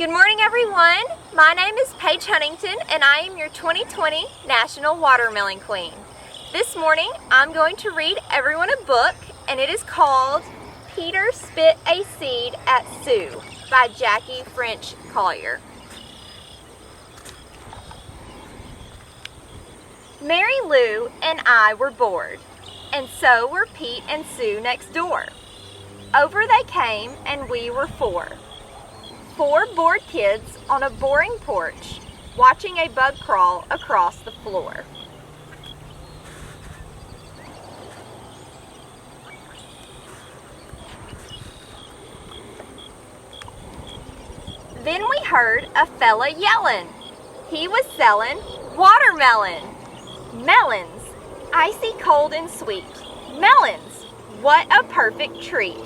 Good morning, everyone. My name is Paige Huntington, and I am your 2020 National Watermelon Queen. This morning, I'm going to read everyone a book, and it is called Peter Spit a Seed at Sue by Jackie French Collier. Mary Lou and I were bored, and so were Pete and Sue next door. Over they came, and we were four bored kids on a boring porch, watching a bug crawl across the floor. Then we heard a fella yelling. He was selling watermelon. Melons, icy cold and sweet. Melons, what a perfect treat.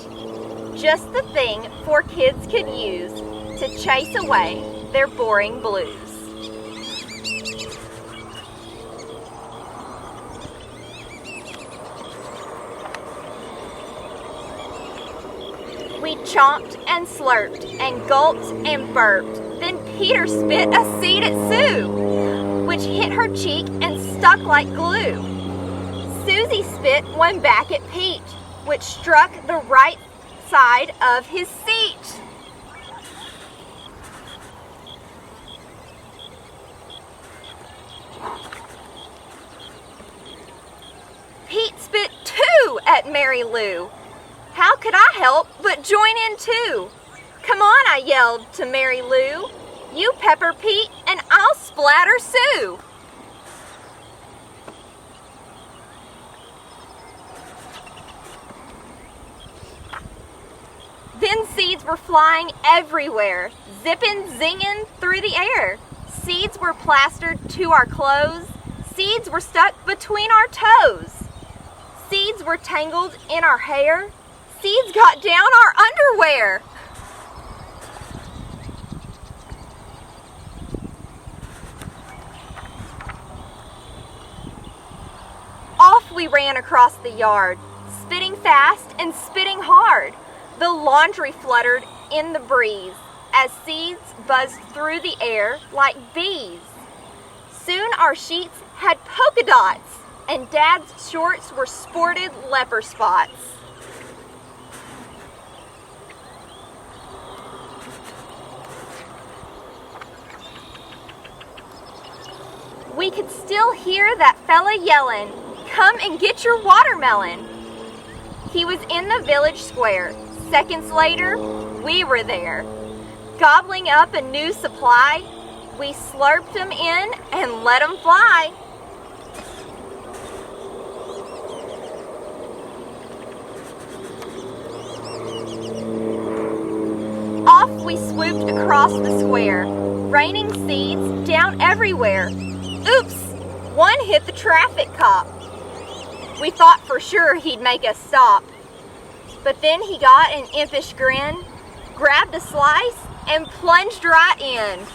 Just the thing 4 kids could use to chase away their boring blues. We chomped and slurped and gulped and burped. Then Peter spit a seed at Sue, which hit her cheek and stuck like glue. Susie spit one back at Pete, which struck the right side of his seat. Pete spit 2 at Mary Lou. How could I help but join in too? Come on, I yelled to Mary Lou. You pepper Pete and I'll splatter Sue. Then seeds were flying everywhere, zipping, zinging through the air. Seeds were plastered to our clothes. Seeds were stuck between our toes. Seeds were tangled in our hair. Seeds got down our underwear. Off we ran across the yard, spitting fast and spitting hard. The laundry fluttered in the breeze as seeds buzzed through the air like bees. Soon our sheets had polka dots, and Dad's shorts were sported leper spots. We could still hear that fella yelling, "Come and get your watermelon." He was in the village square. Seconds later, we were there. Gobbling up a new supply, we slurped them in and let them fly. Off we swooped across the square, raining seeds down everywhere. Oops, one hit the traffic cop. We thought for sure he'd make us stop. But then he got an impish grin, grabbed a slice, and plunged right in.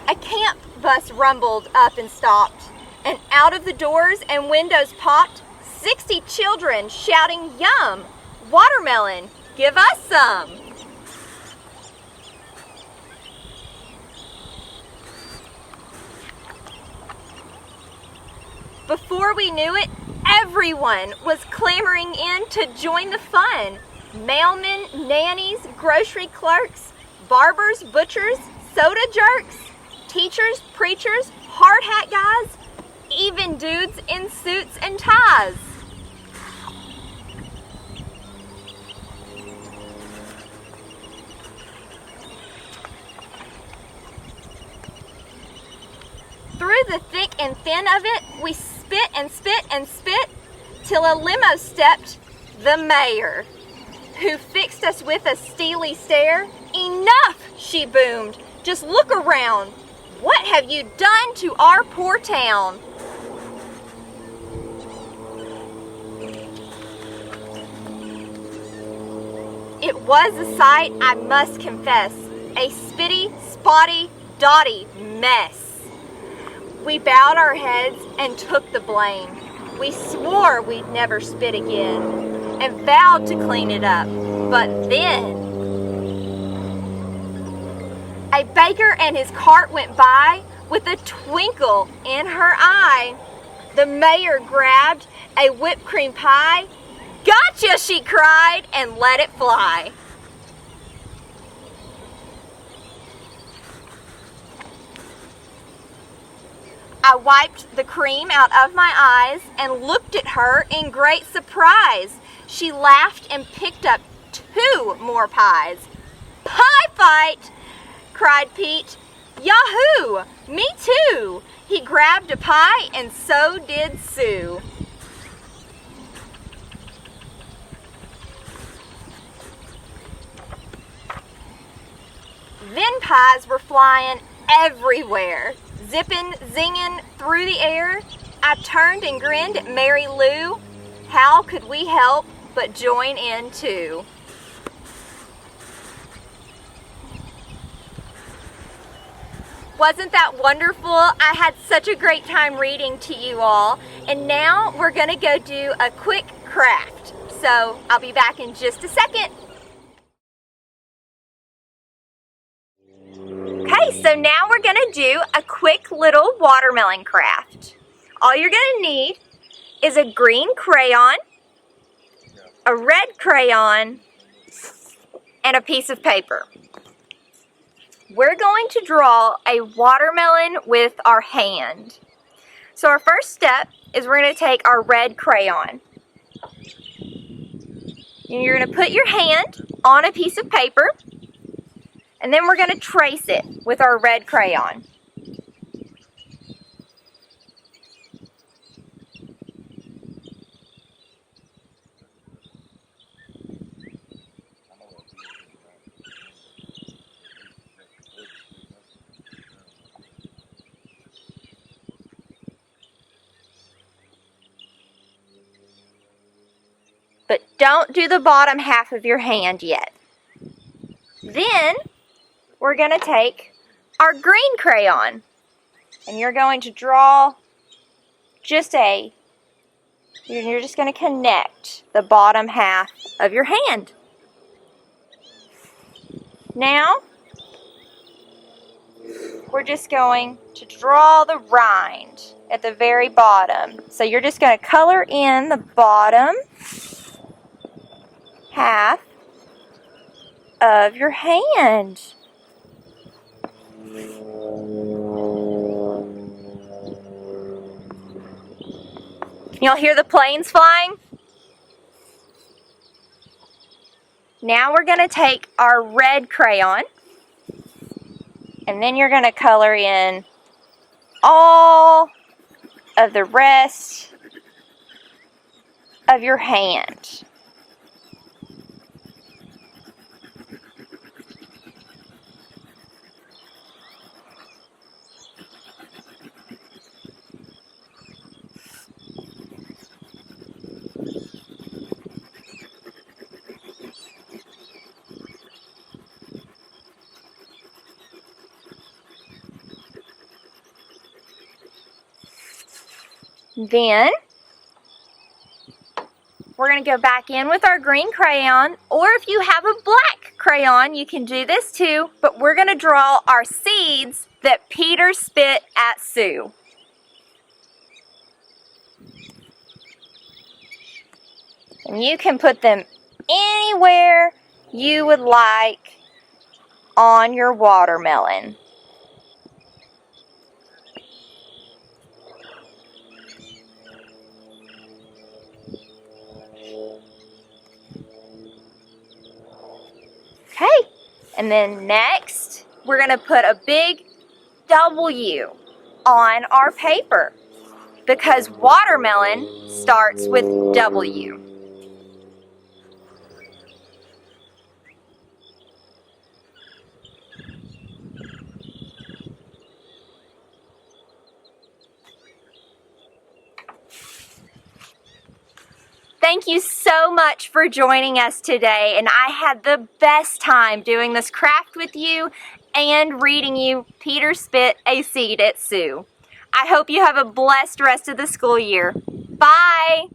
A camp bus rumbled up and stopped, and out of the doors and windows popped 60 children shouting, "Yum! Watermelon, give us some!" Before we knew it, everyone was clamoring in to join the fun. Mailmen, nannies, grocery clerks, barbers, butchers, soda jerks, teachers, preachers, hard hat guys, even dudes in suits and ties. Through the thick and thin of it, we spit and spit and spit, till a limo stepped the mayor, who fixed us with a steely stare. "Enough," she boomed. "Just look around. What have you done to our poor town?" It was a sight, I must confess, a spitty, spotty, dotty mess. We bowed our heads and took the blame. We swore we'd never spit again and vowed to clean it up. But then a baker and his cart went by with a twinkle in her eye. The mayor grabbed a whipped cream pie. "Gotcha," she cried, and let it fly. I wiped the cream out of my eyes and looked at her in great surprise. She laughed and picked up 2 more pies. "Pie fight!" cried Pete. "Yahoo! Me too!" He grabbed a pie and so did Sue. Then pies were flying everywhere, zipping, zinging through the air. I turned and grinned at Mary Lou. How could we help but join in too? Wasn't that wonderful? I had such a great time reading to you all. And now we're gonna go do a quick craft. So I'll be back in just a second. Okay, so now we're gonna do a quick little watermelon craft. All you're gonna need is a green crayon, a red crayon, and a piece of paper. We're going to draw a watermelon with our hand. So our first step is we're going to take our red crayon. And you're going to put your hand on a piece of paper, and then we're going to trace it with our red crayon. But don't do the bottom half of your hand yet. Then we're going to take our green crayon, and you're going to draw you're just going to connect the bottom half of your hand. Now we're just going to draw the rind at the very bottom. So you're just going to color in the bottom half of your hand. Can y'all hear the planes flying? Now we're going to take our red crayon, and then you're going to color in all of the rest of your hand. Then we're going to go back in with our green crayon, or if you have a black crayon, you can do this too, but we're going to draw our seeds that Peter spit at Sue. And you can put them anywhere you would like on your watermelon. Okay, and then next, we're going to put a big W on our paper because watermelon starts with W. Thank you so much for joining us today, and I had the best time doing this craft with you and reading you Peter Spit a Seed at Sue. I hope you have a blessed rest of the school year. Bye!